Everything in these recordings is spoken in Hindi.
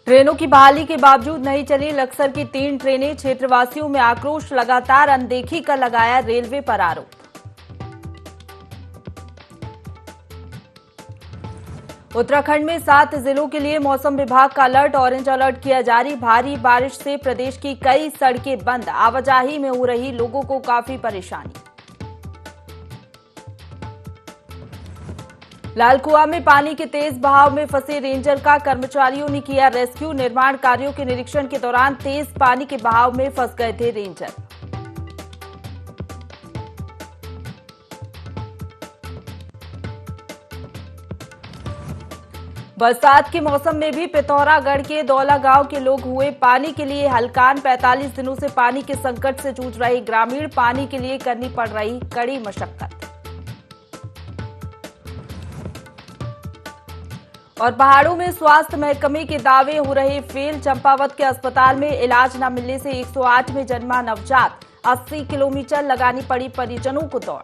ट्रेनों की बहाली के बावजूद नहीं चली लक्सर की 3 ट्रेनें। क्षेत्रवासियों में आक्रोश, लगातार अनदेखी का लगाया रेलवे पर आरोप। उत्तराखंड में 7 जिलों के लिए मौसम विभाग का अलर्ट, ऑरेंज अलर्ट किया जारी। भारी बारिश से प्रदेश की कई सड़कें बंद, आवाजाही में हो रही लोगों को काफी परेशानी। लालकुआ में पानी के तेज बहाव में फंसे रेंजर का कर्मचारियों ने किया रेस्क्यू। निर्माण कार्यों के निरीक्षण के दौरान तेज पानी के बहाव में फंस गए थे रेंजर। बरसात के मौसम में भी पिथौरागढ़ के दौला गांव के लोग हुए पानी के लिए हलकान। 45 दिनों से पानी के संकट से जूझ रहे ग्रामीण, पानी के लिए करनी पड़ रही कड़ी मशक्कत। और पहाड़ों में स्वास्थ्य महकमे के दावे हो रहे फेल। चंपावत के अस्पताल में इलाज न मिलने से 108 में जन्मा नवजात, 80 किलोमीटर लगानी पड़ी परिजनों को दौड़।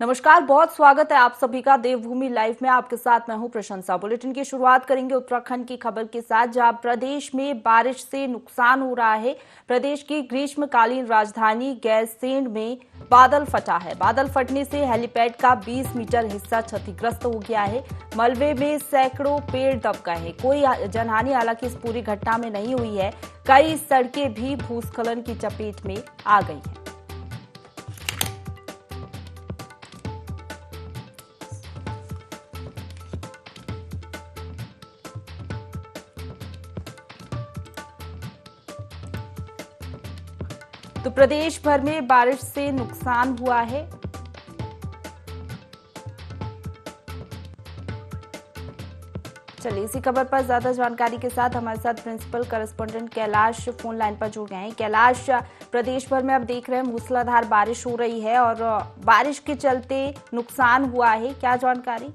नमस्कार, बहुत स्वागत है आप सभी का देवभूमि लाइव में। आपके साथ मैं हूं प्रशंसा। बुलेटिन की शुरुआत करेंगे उत्तराखंड की खबर के साथ, जहां प्रदेश में बारिश से नुकसान हो रहा है। प्रदेश की ग्रीष्मकालीन राजधानी गैरसैंण में बादल फटा है। बादल फटने से हेलीपैड का 20 मीटर हिस्सा क्षतिग्रस्त हो गया है। मलबे में सैकड़ों पेड़ दब गए हैं। कोई जनहानि हालांकि इस पूरी घटना में नहीं हुई है। कई सड़कें भी भूस्खलन की चपेट में आ गई हैं। तो प्रदेश भर में बारिश से नुकसान हुआ है। चलिए इसी खबर पर ज्यादा जानकारी के साथ हमारे साथ principal correspondent Kailash phone line पर जुड़ गए हैं। कैलाश, प्रदेश भर में अब देख रहे हैं मूसलाधार बारिश हो रही है और बारिश के चलते नुकसान हुआ है, क्या जानकारी?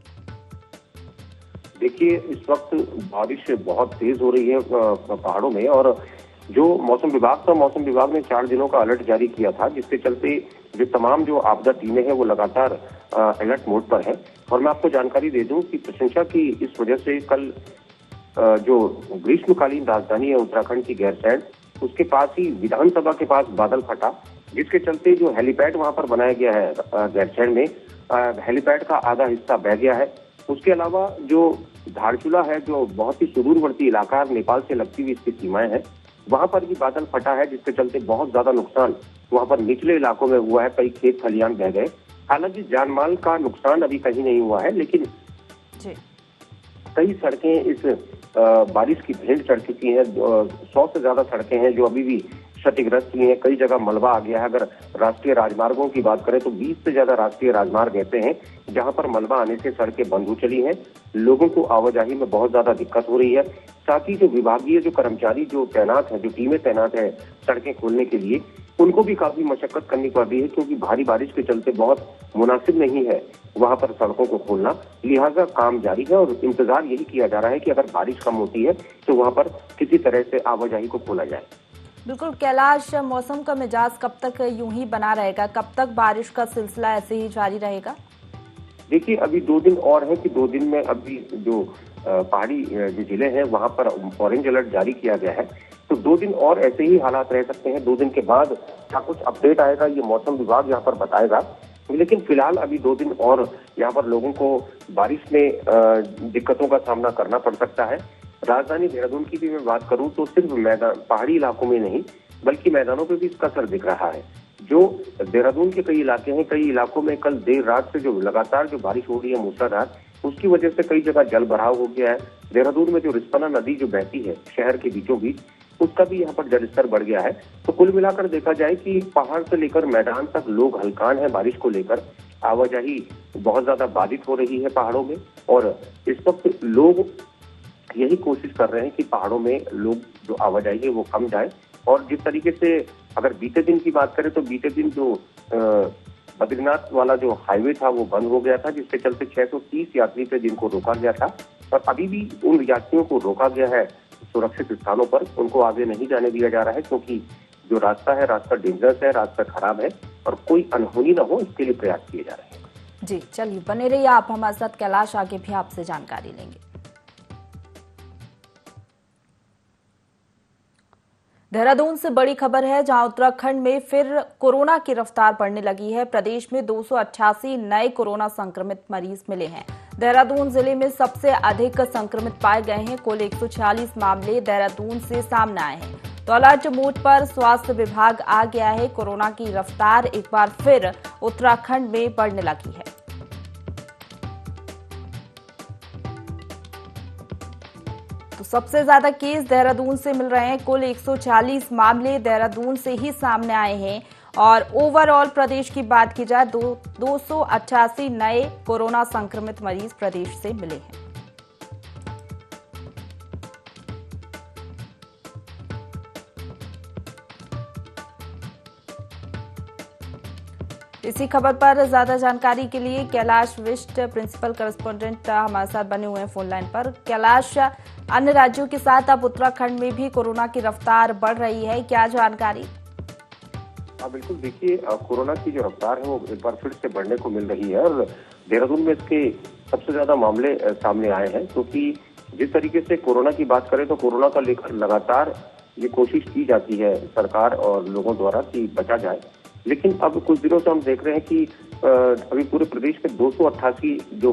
देखिए, इस वक्त बारिश बहुत तेज हो रही है पहाड़ों में, और जो मौसम विभाग ने 4 दिनों का अलर्ट जारी किया था, जिसके चलते जो तमाम जो आपदा टीमें हैं वो लगातार अलर्ट मोड पर है। और मैं आपको जानकारी दे दूं कि प्रशंसा की इस वजह से कल जो ग्रीष्मकालीन राजधानी है उत्तराखंड की गैरसैंण, उसके पास ही विधानसभा के पास बादल फटा, जिसके चलते जो हेलीपैड वहां पर बनाया गया है गैरसैंण में, हेलीपैड का आधा हिस्सा बह गया है। उसके अलावा जो धारचूला है, जो बहुत ही सुदूरवर्ती इलाका है, नेपाल से लगती हुई इसकी सीमाएं हैं, वहां पर भी बादल फटा है, जिसके चलते बहुत ज्यादा नुकसान वहां पर निचले इलाकों में हुआ है। कई खेत खलियान बह गए। हालांकि जानमाल का नुकसान अभी कहीं नहीं हुआ है, लेकिन कई सड़कें इस बारिश की भेंट चढ़ चुकी हैं। 100 से ज्यादा सड़कें हैं जो अभी भी क्षतिग्रस्त हुई हैं। कई जगह मलबा आ गया है। अगर राष्ट्रीय राजमार्गों की बात करें तो 20 से ज्यादा राष्ट्रीय राजमार्ग ऐसे हैं जहां पर मलबा आने से सड़कें बंद हो चली हैं। लोगों को आवाजाही में बहुत ज्यादा दिक्कत हो रही है। साथ ही जो विभागीय जो कर्मचारी जो तैनात है, जो टीमें तैनात है सड़कें खोलने के लिए, उनको भी काफी मशक्कत करनी पड़ रही है, क्योंकि भारी बारिश के चलते बहुत मुनासिब नहीं है वहां पर सड़कों को खोलना। लिहाजा काम जारी है और इंतजार यही किया जा रहा है कि अगर बारिश कम होती है तो वहां पर किसी तरह से आवाजाही को खोला जाए। बिल्कुल कैलाश, मौसम का मिजाज कब तक यूं ही बना रहेगा? कब तक बारिश का सिलसिला ऐसे ही जारी रहेगा? देखिए, अभी 2 दिन और है कि 2 दिन में अभी जो पहाड़ी जो जिले हैं वहां पर ऑरेंज अलर्ट जारी किया गया है, तो 2 दिन और ऐसे ही हालात रह सकते हैं। 2 दिन के बाद क्या कुछ अपडेट आएगा ये मौसम विभाग यहाँ पर बताएगा, लेकिन फिलहाल अभी 2 दिन और यहाँ पर लोगों को बारिश में दिक्कतों का सामना करना पड़ सकता है। राजधानी देहरादून की भी मैं बात करूं तो सिर्फ पहाड़ी इलाकों में नहीं बल्कि मैदानों पे भी इसका असर दिख रहा है। जो देहरादून के कई इलाके हैं, कई इलाकों में कल देर रात से जो लगातार जो बारिश हो रही है मूसलाधार, उसकी वजह से कई जगह जल भराव हो गया है। देहरादून में जो रिस्पना नदी जो बहती है शहर के बीचों बीच, उसका भी यहाँ पर जलस्तर बढ़ गया है। तो कुल मिलाकर देखा जाए कि पहाड़ से लेकर मैदान तक लोग हलकान है बारिश को लेकर। आवाजाही बहुत ज्यादा बाधित हो रही है पहाड़ों में, और इस वक्त लोग यही कोशिश कर रहे हैं कि पहाड़ों में लोग जो आवाजाही है वो कम जाए। और जिस तरीके से अगर बीते दिन की बात करें तो बीते दिन जो बद्रीनाथ वाला जो हाईवे था वो बंद हो गया था, जिसके चलते 630 यात्री थे जिनको रोका गया था, और अभी भी उन यात्रियों को रोका गया है सुरक्षित स्थानों पर। उनको आगे नहीं जाने दिया जा रहा है, क्योंकि जो रास्ता है रास्ता डेंजरस है, रास्ता खराब है, और कोई अनहोनी न हो इसके लिए प्रयास किए जा रहे हैं। जी चलिए, बने रहिए आप हमारे साथ। कैलाश आगे भी आपसे जानकारी लेंगे। देहरादून से बड़ी खबर है, जहां उत्तराखंड में फिर कोरोना की रफ्तार बढ़ने लगी है। प्रदेश में 288 नए कोरोना संक्रमित मरीज मिले हैं। देहरादून जिले में सबसे अधिक संक्रमित पाए गए हैं। कुल 146 मामले देहरादून से सामने आए हैं। तो अलर्ट मोड पर स्वास्थ्य विभाग आ गया है। कोरोना की रफ्तार एक बार फिर उत्तराखंड में बढ़ने लगी है। तो सबसे ज्यादा केस देहरादून से मिल रहे हैं। कुल 140 मामले देहरादून से ही सामने आए हैं। और ओवरऑल प्रदेश की बात की जाए, 288 नए कोरोना संक्रमित मरीज प्रदेश से मिले हैं। इसी खबर पर ज्यादा जानकारी के लिए कैलाश विष्ट, प्रिंसिपल करस्पॉन्डेंट, हमारे साथ बने हुए हैं फोन लाइन पर। कैलाश, अन्य राज्यों के साथ अब उत्तराखंड में भी कोरोना की रफ्तार बढ़ रही है, क्या जानकारी? हाँ बिल्कुल, देखिए कोरोना की जो रफ्तार है वो एक बार फिर से बढ़ने को मिल रही है और देहरादून में इसके सबसे ज्यादा मामले सामने आए हैं। क्योंकि जिस तरीके से कोरोना की बात करें तो कोरोना का लेकर लगातार ये कोशिश की जाती है सरकार और लोगों द्वारा कि बचा जाए, लेकिन अब कुछ दिनों से हम देख रहे हैं कि अभी पूरे प्रदेश में 288 जो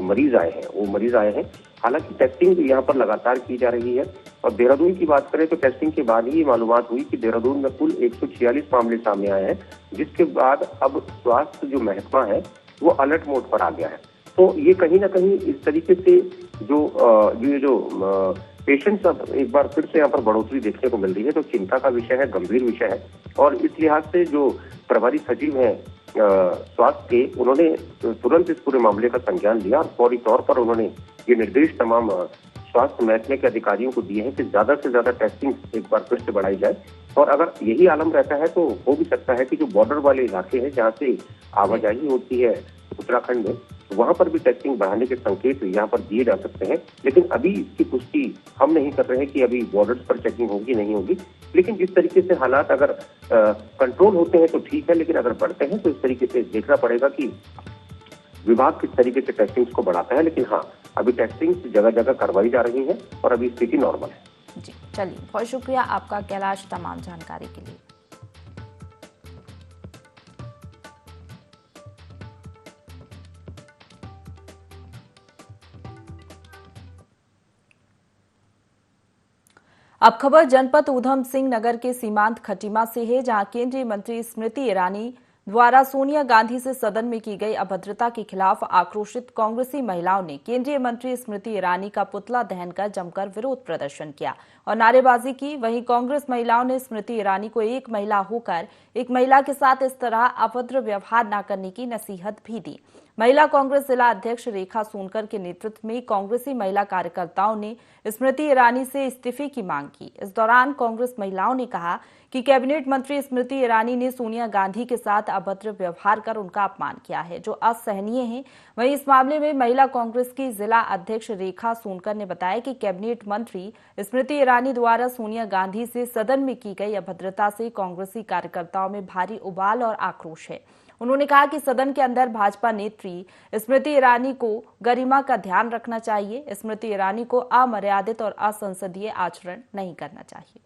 मरीज आए हैं वो मरीज आए हैं। हालांकि टेस्टिंग यहाँ पर लगातार की जा रही है और देहरादून की बात करें तो टेस्टिंग के बाद ही मालूमात हुई कि देहरादून में कुल 146 मामले सामने आए हैं, जिसके बाद अब स्वास्थ्य जो महकमा है वो अलर्ट मोड पर आ गया है। तो ये कहीं ना कहीं इस तरीके से जो पेशेंट्स अब एक बार फिर से यहाँ पर बढ़ोतरी देखने को मिल रही है, तो चिंता का विषय है, गंभीर विषय है। और इस लिहाज से जो प्रभारी सचिव हैं स्वास्थ्य के, उन्होंने तुरंत इस पूरे मामले का संज्ञान लिया और फौरी तौर पर उन्होंने ये निर्देश तमाम स्वास्थ्य महकमे के अधिकारियों को दिए हैं कि ज्यादा से ज्यादा टेस्टिंग एक बार फिर से बढ़ाई जाए। और अगर यही आलम रहता है तो हो भी सकता है कि जो बॉर्डर वाले इलाके हैं जहाँ से आवाजाही होती है उत्तराखंड में, वहां पर भी टेस्टिंग बढ़ाने के संकेत यहाँ पर दिए जा सकते हैं। लेकिन अभी इसकी पुष्टि हम नहीं कर रहे हैं कि अभी बॉर्डर्स पर चेकिंग होगी नहीं होगी, लेकिन जिस तरीके से हालात अगर कंट्रोल होते हैं तो ठीक है, लेकिन अगर बढ़ते हैं तो इस तरीके से देखना पड़ेगा कि विभाग किस तरीके से टेस्टिंग को बढ़ाता है। लेकिन हाँ, अभी टेस्टिंग जगह जगह करवाई जा रही है और अभी स्थिति नॉर्मल है। जी चलिए, बहुत शुक्रिया आपका कैलाश तमाम जानकारी के लिए। अब खबर जनपद ऊधम सिंह नगर के सीमांत खटीमा से है, जहां केंद्रीय मंत्री स्मृति ईरानी द्वारा सोनिया गांधी से सदन में की गई अभद्रता के खिलाफ आक्रोशित कांग्रेसी महिलाओं ने केंद्रीय मंत्री स्मृति ईरानी का पुतला दहन कर जमकर विरोध प्रदर्शन किया और नारेबाजी की। वहीं कांग्रेस महिलाओं ने स्मृति ईरानी को एक महिला होकर एक महिला के साथ इस तरह अभद्र व्यवहार न करने की नसीहत भी दी। महिला कांग्रेस जिला अध्यक्ष रेखा सोनकर के नेतृत्व में कांग्रेसी महिला कार्यकर्ताओं ने स्मृति ईरानी से इस्तीफे की मांग की। इस दौरान कांग्रेस महिलाओं ने कहा कि कैबिनेट मंत्री स्मृति ईरानी ने सोनिया गांधी के साथ अभद्र व्यवहार कर उनका अपमान किया है, जो असहनीय है। वहीं इस मामले में महिला कांग्रेस की जिला अध्यक्ष रेखा सोनकर ने बताया कि कैबिनेट मंत्री स्मृति ईरानी द्वारा सोनिया गांधी से सदन में की गई अभद्रता से कांग्रेसी कार्यकर्ताओं में भारी उबाल और आक्रोश है। उन्होंने कहा कि सदन के अंदर भाजपा नेत्री स्मृति ईरानी को गरिमा का ध्यान रखना चाहिए। स्मृति ईरानी को अमर्यादित और असंसदीय आचरण नहीं करना चाहिए।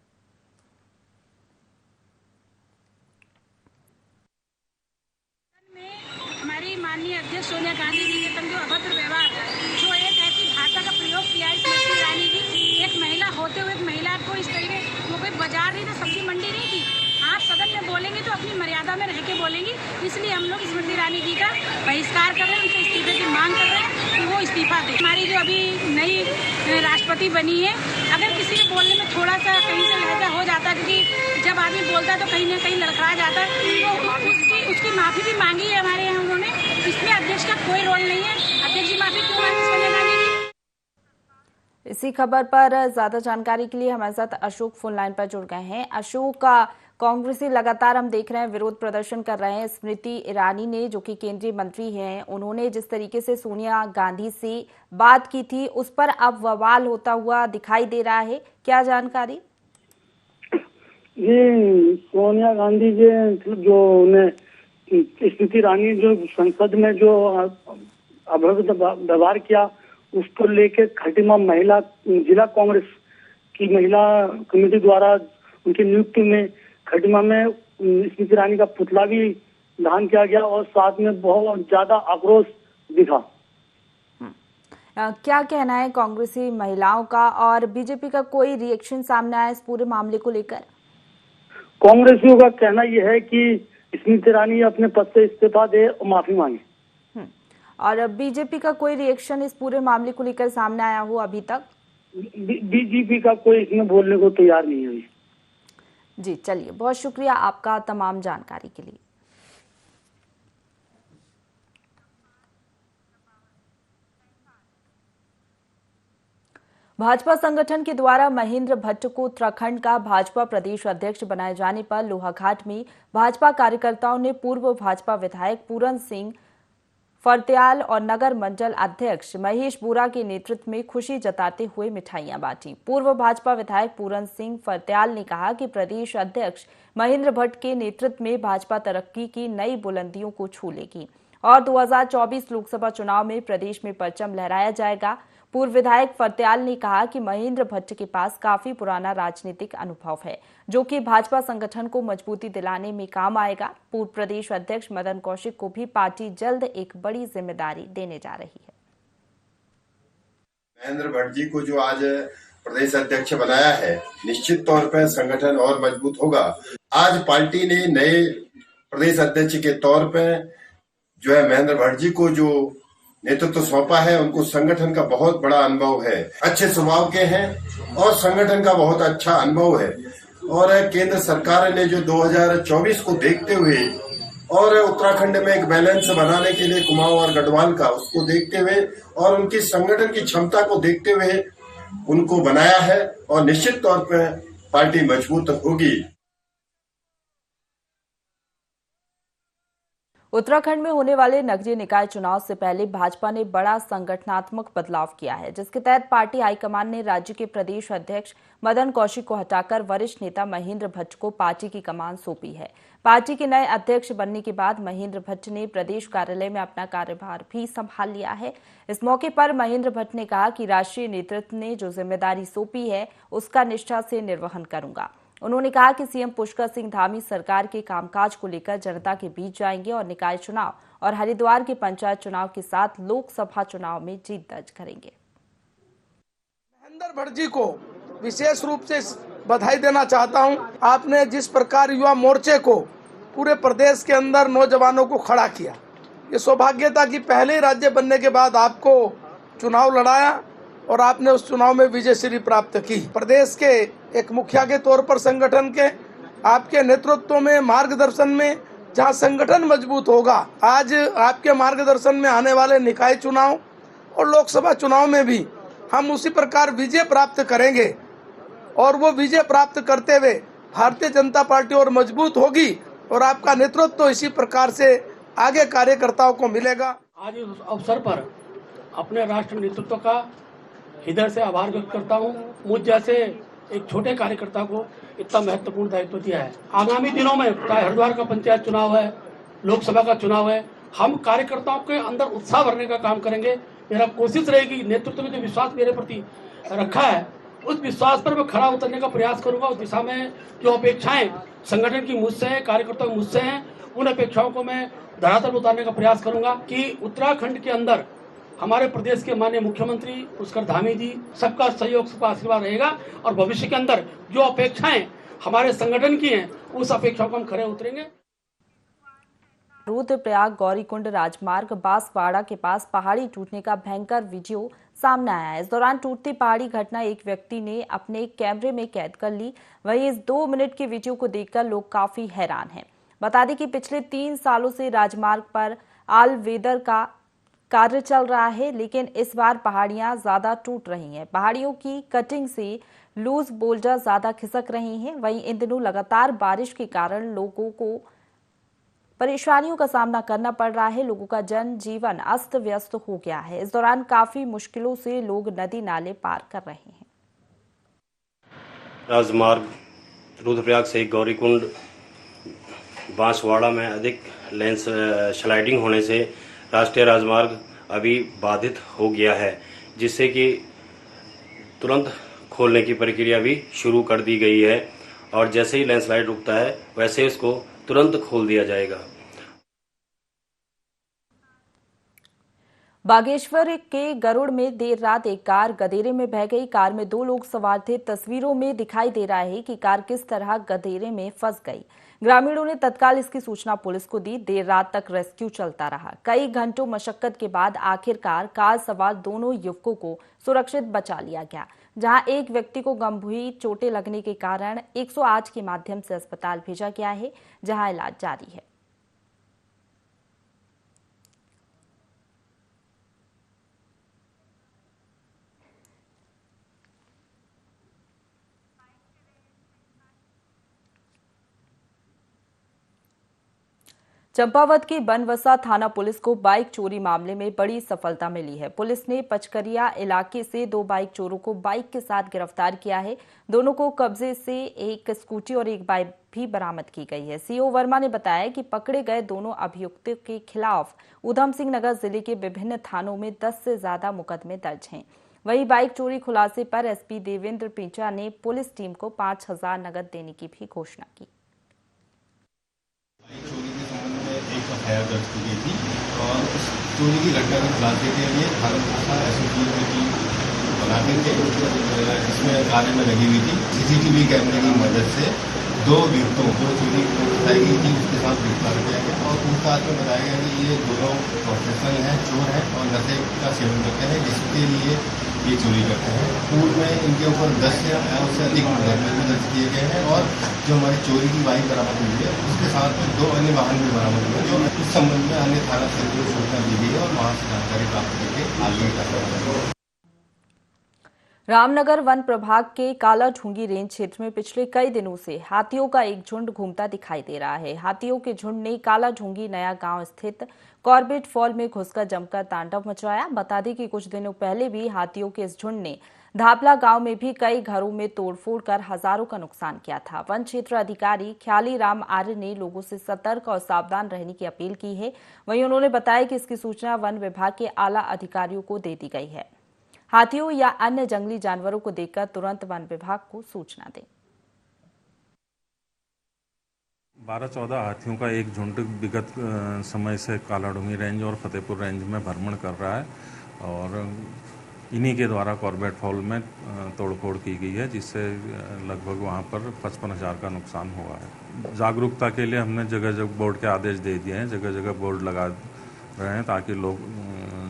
हमारी माननीय अध्यक्ष सोनिया गांधी जी के संग जो अभद्र व्यवहार, जो एक ऐसी भाषा का प्रयोग किया है स्मृति ईरानी जी, एक महिला होते हुए एक महिला को इस तरीके, वो कोई बाजार नहीं था, सब्जी मंडी नहीं थी। आप सदन में बोलेंगे तो अपनी मर्यादा में रह के बोलेंगी, इसलिए हम लोग स्मृति ईरानी जी का बहिष्कार कर रहे हैं, उनसे इस्तीफे की मांग कर रहे हैं कि वो इस्तीफा दें। हमारी जो अभी नई राष्ट्रपति बनी है, अगर किसी के बोलने में थोड़ा सा कहीं से लहजा हो जाता है, क्योंकि जब आदमी बोलता है तो कहीं ना कहीं लड़खड़ा जाता है, तो उसकी माफी भी मांगी है हमारे यहाँ उन्होंने। इसमें अध्यक्ष का कोई रोल नहीं है, अध्यक्ष जी माफी क्यों मांगे सोनिया गांधी जी। इसी खबर पर ज्यादा जानकारी के लिए हमारे साथ अशोक फोन लाइन पर जुड़ गए हैं। अशोक, कांग्रेसी लगातार हम देख रहे हैं विरोध प्रदर्शन कर रहे हैं। स्मृति ईरानी ने, जो कि केंद्रीय मंत्री हैं, उन्होंने जिस तरीके से सोनिया गांधी से बात की थी, उस पर अब बवाल होता हुआ दिखाई दे रहा है, क्या जानकारी? ये सोनिया गांधी जी जो उन्हें स्मृति ईरानी जो संसद में जो अभद्र व्यवहार किया, उसको लेके खटीमा महिला जिला कांग्रेस की महिला कमेटी द्वारा उनकी नियुक्ति में खटीमा में स्मृति ईरानी का पुतला भी दहन किया गया और साथ में बहुत ज्यादा आक्रोश दिखा। क्या कहना है कांग्रेसी महिलाओं का और बीजेपी का कोई रिएक्शन सामने आया इस पूरे मामले को लेकर? कांग्रेसियों का कहना यह है कि स्मृति ईरानी अपने पद से इस्तीफा दे और माफी मांगे। और बीजेपी का कोई रिएक्शन इस पूरे मामले को लेकर सामने आया हो अभी तक? बीजेपी का कोई इसमें बोलने को तैयार नहीं है। जी चलिए, बहुत शुक्रिया आपका तमाम जानकारी के लिए। भाजपा संगठन के द्वारा महेंद्र भट्ट को उत्तराखंड का भाजपा प्रदेश अध्यक्ष बनाए जाने पर लोहाघाट में भाजपा कार्यकर्ताओं ने पूर्व भाजपा विधायक पूरन सिंह फर्त्याल और नगर मंडल अध्यक्ष महेश बोरा के नेतृत्व में खुशी जताते हुए मिठाइयां बांटी। पूर्व भाजपा विधायक पूरन सिंह फर्त्याल ने कहा कि प्रदेश अध्यक्ष महेंद्र भट्ट के नेतृत्व में भाजपा तरक्की की नई बुलंदियों को छू लेगी और 2024 लोकसभा चुनाव में प्रदेश में परचम लहराया जाएगा। पूर्व विधायक फर्त्याल ने कहा कि महेंद्र भट्ट के पास काफी पुराना राजनीतिक अनुभव है, जो कि भाजपा संगठन को मजबूती दिलाने में काम आएगा। पूर्व प्रदेश अध्यक्ष मदन कौशिक को भी पार्टी जल्द एक बड़ी जिम्मेदारी देने जा रही है। महेंद्र भट्ट जी को जो आज प्रदेश अध्यक्ष बनाया है, निश्चित तौर पर संगठन और मजबूत होगा। आज पार्टी ने नए प्रदेश अध्यक्ष के तौर पर जो है महेंद्र भट्ट जी को जो नेतृत्व सौंपा है, उनको संगठन का बहुत बड़ा अनुभव है, अच्छे स्वभाव के हैं और संगठन का बहुत अच्छा अनुभव है। और केंद्र सरकार ने जो 2024 को देखते हुए और उत्तराखंड में एक बैलेंस बनाने के लिए कुमाऊं और गढ़वाल का, उसको देखते हुए और उनकी संगठन की क्षमता को देखते हुए उनको बनाया है और निश्चित तौर पर पार्टी मजबूत होगी। उत्तराखंड में होने वाले नगरीय निकाय चुनाव से पहले भाजपा ने बड़ा संगठनात्मक बदलाव किया है, जिसके तहत पार्टी हाईकमान ने राज्य के प्रदेश अध्यक्ष मदन कौशिक को हटाकर वरिष्ठ नेता महेंद्र भट्ट को पार्टी की कमान सौंपी है। पार्टी के नए अध्यक्ष बनने के बाद महेंद्र भट्ट ने प्रदेश कार्यालय में अपना कार्यभार भी संभाल लिया है। इस मौके पर महेंद्र भट्ट ने कहा कि राष्ट्रीय नेतृत्व ने जो जिम्मेदारी सौंपी है, उसका निष्ठा से निर्वहन करूंगा। उन्होंने कहा कि सीएम पुष्कर सिंह धामी सरकार के कामकाज को लेकर जनता के बीच जाएंगे और निकाय चुनाव और हरिद्वार के पंचायत चुनाव के साथ लोकसभा चुनाव में जीत दर्ज करेंगे। महेंद्र भट्ट जी को विशेष रूप से बधाई देना चाहता हूं। आपने जिस प्रकार युवा मोर्चे को पूरे प्रदेश के अंदर नौजवानों को खड़ा किया, ये सौभाग्य था कि पहले राज्य बनने के बाद आपको चुनाव लड़ाया और आपने उस चुनाव में विजयश्री प्राप्त की। प्रदेश के एक मुखिया के तौर पर संगठन के आपके नेतृत्व में, मार्गदर्शन में, जहां संगठन मजबूत होगा, आज आपके मार्गदर्शन में आने वाले निकाय चुनाव और लोकसभा चुनाव में भी हम उसी प्रकार विजय प्राप्त करेंगे और वो विजय प्राप्त करते हुए भारतीय जनता पार्टी और मजबूत होगी और आपका नेतृत्व इसी प्रकार से आगे कार्यकर्ताओं को मिलेगा। आज इस अवसर पर अपने राष्ट्र नेतृत्व का हृदय से आभार व्यक्त करता हूं। मुझ जैसे एक छोटे कार्यकर्ता को इतना महत्वपूर्ण दायित्व दिया है। आगामी दिनों में चाहे हरिद्वार का पंचायत चुनाव है, लोकसभा का चुनाव है, हम कार्यकर्ताओं के अंदर उत्साह भरने का काम करेंगे। मेरा कोशिश रहेगी, नेतृत्व में जो विश्वास मेरे प्रति रखा है, उस विश्वास पर मैं खरा उतरने का प्रयास करूंगा। उस दिशा में जो अपेक्षाएं संगठन की मुझसे है, कार्यकर्ताओं मुझसे हैं, उन अपेक्षाओं को मैं धरातल उतारने का प्रयास करूंगा कि उत्तराखंड के अंदर हमारे प्रदेश के माननीय मुख्यमंत्री पुष्कर धामी जी, सबका सहयोग, सबका आशीर्वाद रहेगा और भविष्य के अंदर जो अपेक्षाएं हमारे संगठन की हैं, उस अपेक्षाओं को हम खरे उतरेंगे। रुद्रप्रयाग गौरीकुंड राजमार्ग बांसवाड़ा के पास पहाड़ी टूटने का भयंकर वीडियो सामने आया है। इस दौरान टूटती पहाड़ी घटना एक व्यक्ति ने अपने कैमरे में कैद कर ली। वहीं इस 2 मिनट के वीडियो को देखकर लोग काफी हैरान हैं। बता दें कि पिछले 3 सालों से राजमार्ग पर ऑल वेदर का कार्य चल रहा है, लेकिन इस बार पहाड़ियां ज्यादा टूट रही हैं। पहाड़ियों की कटिंग से लूज बोल्डर ज्यादा खिसक रही हैं। वहीं इन दिनों लगातार बारिश के कारण लोगों को परेशानियों का सामना करना पड़ रहा है। लोगों का जनजीवन अस्त व्यस्त हो गया है। इस दौरान काफी मुश्किलों से लोग नदी नाले पार कर रहे हैं। राजमार्ग रुद्रप्रयाग से गौरीकुंड बांसवाड़ा में अधिक लेंस स्लाइडिंग होने से राष्ट्रीय राजमार्ग अभी बाधित हो गया है, जिससे कि तुरंत खोलने की प्रक्रिया भी शुरू कर दी गई है और जैसे ही लैंडस्लाइड रुकता है वैसे इसको तुरंत खोल दिया जाएगा। बागेश्वर के गरुड़ में देर रात एक कार गधेरे में बह गई। कार में 2 लोग सवार थे। तस्वीरों में दिखाई दे रहा है कि कार किस तरह गधेरे में फंस गई। ग्रामीणों ने तत्काल इसकी सूचना पुलिस को दी। देर रात तक रेस्क्यू चलता रहा। कई घंटों मशक्कत के बाद आखिरकार कार सवार दोनों युवकों को सुरक्षित बचा लिया गया, जहां एक व्यक्ति को गंभीर चोटें लगने के कारण 108 के माध्यम से अस्पताल भेजा गया है, जहां इलाज जारी है। चंपावत की बनवसा थाना पुलिस को बाइक चोरी मामले में बड़ी सफलता मिली है। पुलिस ने पचकरिया इलाके से 2 बाइक चोरों को बाइक के साथ गिरफ्तार किया है। दोनों को कब्जे से एक स्कूटी और एक बाइक भी बरामद की गई है। सीओ वर्मा ने बताया कि पकड़े गए दोनों अभियुक्तों के खिलाफ ऊधम सिंह नगर जिले के विभिन्न थानों में 10 से ज्यादा मुकदमे दर्ज हैं। वहीं बाइक चोरी खुलासे पर एसपी देवेंद्र पिंचा ने पुलिस टीम को 5,000 नकद देने की भी घोषणा की। एफआईआर दर्ज की गई थी और उस चोरी की घटना को खुलासे के लिए भारत सरकार एसओजी की टीम बना करके इसमें कार्य में लगी हुई थी। सीसीटीवी कैमरे की मदद से 2 अभियुक्तों को चोरी बताई गई थी, उसके साथ गिरफ्तार किया गया और पूछताछ में बताया गया कि ये दोनों प्रोफेशनल हैं, चोर हैं और नशे का सेवन करते हैं, जिसके लिए ये चोरी करते हैं। पूर्व में इनके ऊपर 10 या उससे अधिक मुकदमे भी दर्ज किए गए हैं और जो हमारी चोरी की बाइक बरामद हुई है उसके साथ में 2 अन्य वाहन भी बरामद हुए, जो इस संबंध में अन्य थाना क्षेत्र को सूचना दी गई है और वहां से जानकारी प्राप्त करके आगे का रामनगर वन प्रभाग के काला ढूंगी रेंज क्षेत्र में पिछले कई दिनों से हाथियों का एक झुंड घूमता दिखाई दे रहा है। हाथियों के झुंड ने काला ढूंगी नया गांव स्थित कॉर्बेट फॉल में घुसकर जमकर तांडव मचाया। बता दें कि कुछ दिनों पहले भी हाथियों के इस झुंड ने धापला गांव में भी कई घरों में तोड़फोड़ कर हजारों का नुकसान किया था। वन क्षेत्र अधिकारी ख्याली राम आर्य ने लोगों से सतर्क और सावधान रहने की अपील की है। वहीं उन्होंने बताया कि इसकी सूचना वन विभाग के आला अधिकारियों को दे दी गई है। हाथियों या अन्य जंगली जानवरों को देखकर तुरंत वन विभाग को सूचना दें। 12-14 हाथियों का एक झुंड विगत समय से कालाडूंगी रेंज और फतेहपुर रेंज में भ्रमण कर रहा है और इन्हीं के द्वारा कॉर्बेट फॉल में तोड़फोड़ की गई है, जिससे लगभग वहां पर 55,000 का नुकसान हुआ है। जागरूकता के लिए हमने जगह जगह बोर्ड के आदेश दे दिए हैं, जगह जगह बोर्ड लगा रहे हैं ताकि लोग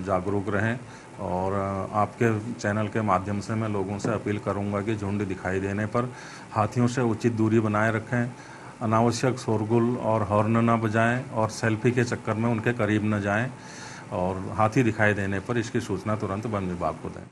जागरूक रहें। और आपके चैनल के माध्यम से मैं लोगों से अपील करूंगा कि झुंड दिखाई देने पर हाथियों से उचित दूरी बनाए रखें, अनावश्यक शोरगुल और हॉर्न न बजाएं और सेल्फी के चक्कर में उनके करीब न जाएं और हाथी दिखाई देने पर इसकी सूचना तुरंत वन विभाग को दें।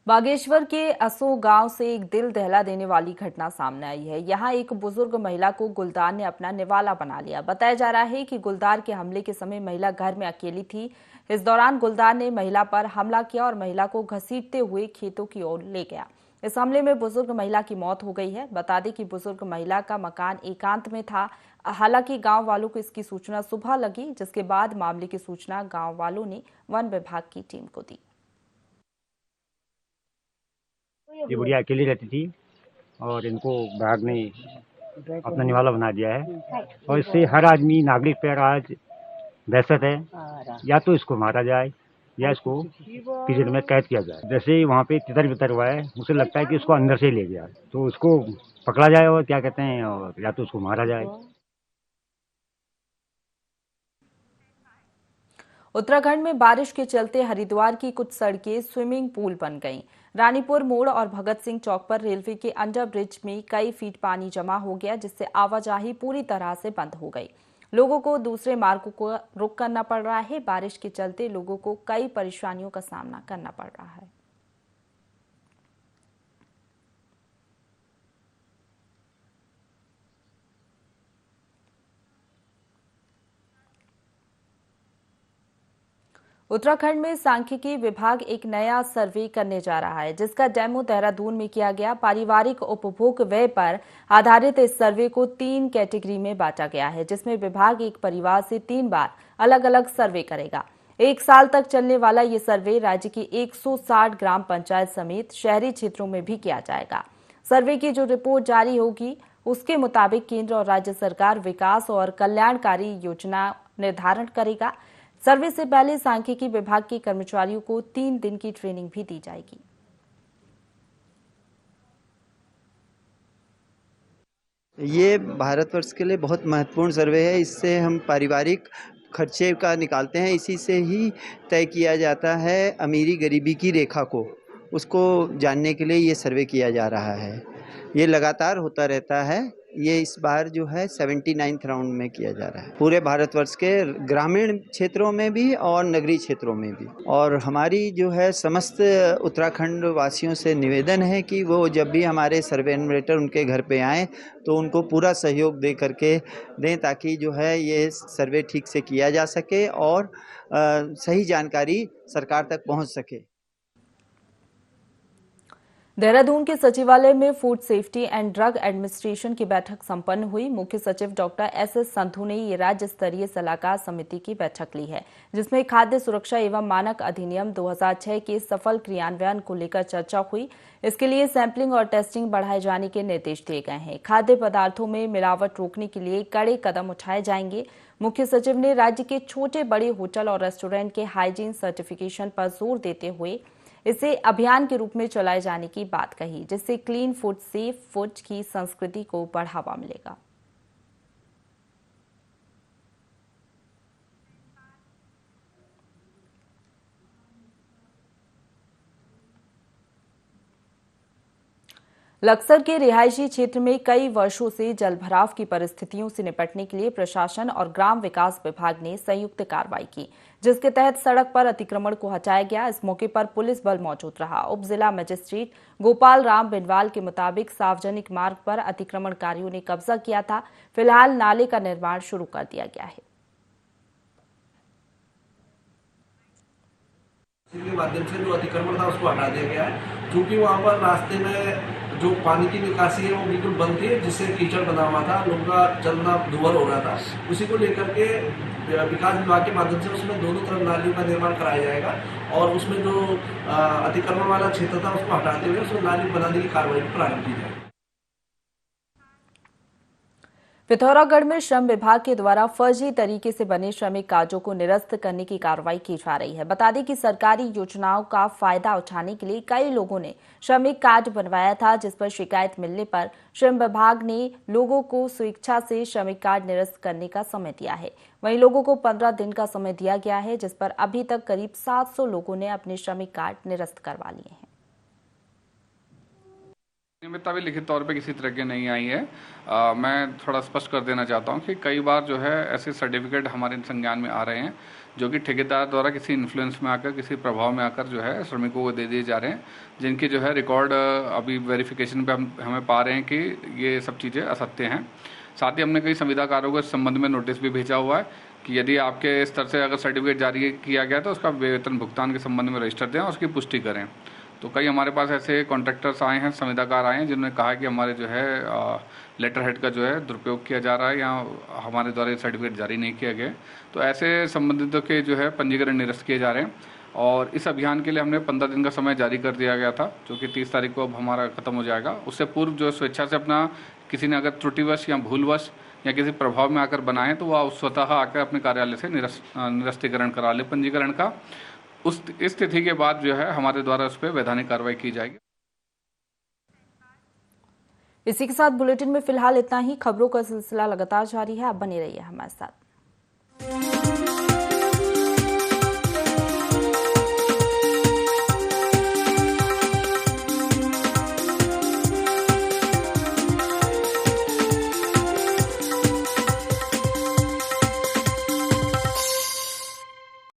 बागेश्वर के असो गांव से एक दिल दहला देने वाली घटना सामने आई है। यहां एक बुजुर्ग महिला को गुलदार ने अपना निवाला बना लिया। बताया जा रहा है कि गुलदार के हमले के समय महिला घर में अकेली थी। इस दौरान गुलदार ने महिला पर हमला किया और महिला को घसीटते हुए खेतों की ओर ले गया। इस हमले में बुजुर्ग महिला की मौत हो गई है। बता दें कि बुजुर्ग महिला का मकान एकांत में था। हालांकि गांव वालोों को इसकी सूचना सुबह लगी, जिसके बाद मामले की सूचना गांव वालों ने वन विभाग की टीम को दी। ये बुढ़िया अकेली रहती थी और इनको भाग ने अपना निवाला बना दिया है और इससे हर आदमी नागरिक पर आज दहशत है, या तो इसको मारा जाए या इसको पीछे में कैद किया जाए। जैसे वहाँ पे तितर बितर हुआ है, मुझे लगता है कि उसको अंदर से ही ले गया, तो उसको पकड़ा जाए और क्या कहते हैं, और या तो उसको मारा जाए। उत्तराखंड में बारिश के चलते हरिद्वार की कुछ सड़कें स्विमिंग पूल बन गईं। रानीपुर मोड़ और भगत सिंह चौक पर रेलवे के अंडर ब्रिज में कई फीट पानी जमा हो गया, जिससे आवाजाही पूरी तरह से बंद हो गई। लोगों को दूसरे मार्गों को रुख करना पड़ रहा है। बारिश के चलते लोगों को कई परेशानियों का सामना करना पड़ रहा है। उत्तराखंड में सांख्यिकी विभाग एक नया सर्वे करने जा रहा है, जिसका डेमो देहरादून में किया गया। पारिवारिक उपभोग व्यय पर आधारित इस सर्वे को 3 कैटेगरी में बांटा गया है, जिसमें विभाग एक परिवार से 3 बार अलग अलग सर्वे करेगा। 1 साल तक चलने वाला ये सर्वे राज्य की 160 ग्राम पंचायत समेत शहरी क्षेत्रों में भी किया जाएगा। सर्वे की जो रिपोर्ट जारी होगी, उसके मुताबिक केंद्र और राज्य सरकार विकास और कल्याणकारी योजना निर्धारण करेगा। सर्वे से पहले सांख्यिकी विभाग के कर्मचारियों को 3 दिन की ट्रेनिंग भी दी जाएगी। ये भारतवर्ष के लिए बहुत महत्वपूर्ण सर्वे है। इससे हम पारिवारिक खर्चे का निकालते हैं, इसी से ही तय किया जाता है अमीरी गरीबी की रेखा को, उसको जानने के लिए ये सर्वे किया जा रहा है। ये लगातार होता रहता है। ये इस बार जो है 79th राउंड में किया जा रहा है, पूरे भारतवर्ष के ग्रामीण क्षेत्रों में भी और नगरीय क्षेत्रों में भी। और हमारी जो है समस्त उत्तराखंड वासियों से निवेदन है कि वो जब भी हमारे सर्वे एनुमरेटर उनके घर पे आएँ तो उनको पूरा सहयोग दे करके दें, ताकि जो है ये सर्वे ठीक से किया जा सके और सही जानकारी सरकार तक पहुंच सके। देहरादून के सचिवालय में food safety and drug administration की बैठक संपन्न हुई। मुख्य सचिव डॉक्टर एस.एस. संधू ने ये राज्य स्तरीय सलाहकार समिति की बैठक ली है, जिसमें खाद्य सुरक्षा एवं मानक अधिनियम 2006 के सफल क्रियान्वयन को लेकर चर्चा हुई। इसके लिए सैंपलिंग और टेस्टिंग बढ़ाए जाने के निर्देश दिए गए हैं। खाद्य पदार्थों में मिलावट रोकने के लिए कड़े कदम उठाए जाएंगे। मुख्य सचिव ने राज्य के छोटे बड़े होटल और रेस्टोरेंट के हाइजीन सर्टिफिकेशन पर जोर देते हुए इसे अभियान के रूप में चलाए जाने की बात कही, जिससे क्लीन फूड, सेफ फूड की संस्कृति को बढ़ावा मिलेगा। लक्सर के रिहायशी क्षेत्र में कई वर्षों से जलभराव की परिस्थितियों से निपटने के लिए प्रशासन और ग्राम विकास विभाग ने संयुक्त कार्रवाई की, जिसके तहत सड़क पर अतिक्रमण को हटाया गया। इस मौके पर पुलिस बल मौजूद रहा। उप जिला मजिस्ट्रेट गोपाल राम बिनवाल के मुताबिक सार्वजनिक मार्ग पर अतिक्रमणकारियों ने कब्जा किया था। फिलहाल नाले का निर्माण शुरू कर दिया गया है। के माध्यम से जो अतिक्रमण था उसको हटा दिया गया है, क्योंकि वहाँ पर रास्ते में जो पानी की निकासी है वो बिल्कुल बंद थी, जिससे कीचड़ बना हुआ था, लोगों का चलना दुभर हो रहा था। उसी को लेकर के विकास विभाग के माध्यम से उसमें दोनों तरफ नालियों का निर्माण कराया जाएगा और उसमें जो अतिक्रमण वाला क्षेत्र था उसको हटाते हुए उसमें नाली बनाने की कार्रवाई प्रारंभ की जाएगी। पिथौरागढ़ में श्रम विभाग के द्वारा फर्जी तरीके से बने श्रमिक कार्डों को निरस्त करने की कार्रवाई की जा रही है। बता दें कि सरकारी योजनाओं का फायदा उठाने के लिए कई लोगों ने श्रमिक कार्ड बनवाया था, जिस पर शिकायत मिलने पर श्रम विभाग ने लोगों को स्वेच्छा से श्रमिक कार्ड निरस्त करने का समय दिया है। वहीं लोगों को 15 दिन का समय दिया गया है, जिस पर अभी तक करीब 700 लोगों ने अपने श्रमिक कार्ड निरस्त करवा लिए हैं। नियमितता भी लिखित तौर पे किसी तरह की नहीं आई है। मैं थोड़ा स्पष्ट कर देना चाहता हूं कि कई बार जो है ऐसे सर्टिफिकेट हमारे संज्ञान में आ रहे हैं जो कि ठेकेदार द्वारा किसी इन्फ्लुएंस में आकर, किसी प्रभाव में आकर जो है श्रमिकों को दे दिए जा रहे हैं, जिनकी जो है रिकॉर्ड अभी वेरिफिकेशन पे हमें पा रहे हैं कि ये सब चीज़ें असत्य हैं। साथ ही हमने कई संविदाकारों को इस संबंध में नोटिस भी भेजा हुआ है कि यदि आपके स्तर से अगर सर्टिफिकेट जारी किया गया तो उसका वेतन भुगतान के संबंध में रजिस्टर दें और उसकी पुष्टि करें। तो कई हमारे पास ऐसे कॉन्ट्रैक्टर्स आए हैं, संविदाकार आए हैं, जिन्होंने कहा कि हमारे जो है लेटर हेड का जो है दुरुपयोग किया जा रहा है या हमारे द्वारा सर्टिफिकेट जारी नहीं किया गया। तो ऐसे संबंधितों के जो है पंजीकरण निरस्त किए जा रहे हैं और इस अभियान के लिए हमने 15 दिन का समय जारी कर दिया गया था, जो कि 30 तारीख को अब हमारा खत्म हो जाएगा। उससे पूर्व जो स्वेच्छा से अपना किसी ने अगर त्रुटिवश या भूलवश या किसी प्रभाव में आकर बनाए तो वह स्वतः आकर अपने कार्यालय से निरस्तीकरण करा ले पंजीकरण का। उस स्थिति के बाद जो है हमारे द्वारा उस पर वैधानिक कार्रवाई की जाएगी। इसी के साथ बुलेटिन में फिलहाल इतना ही। खबरों का सिलसिला लगातार जारी है, आप बने रहिए हमारे साथ।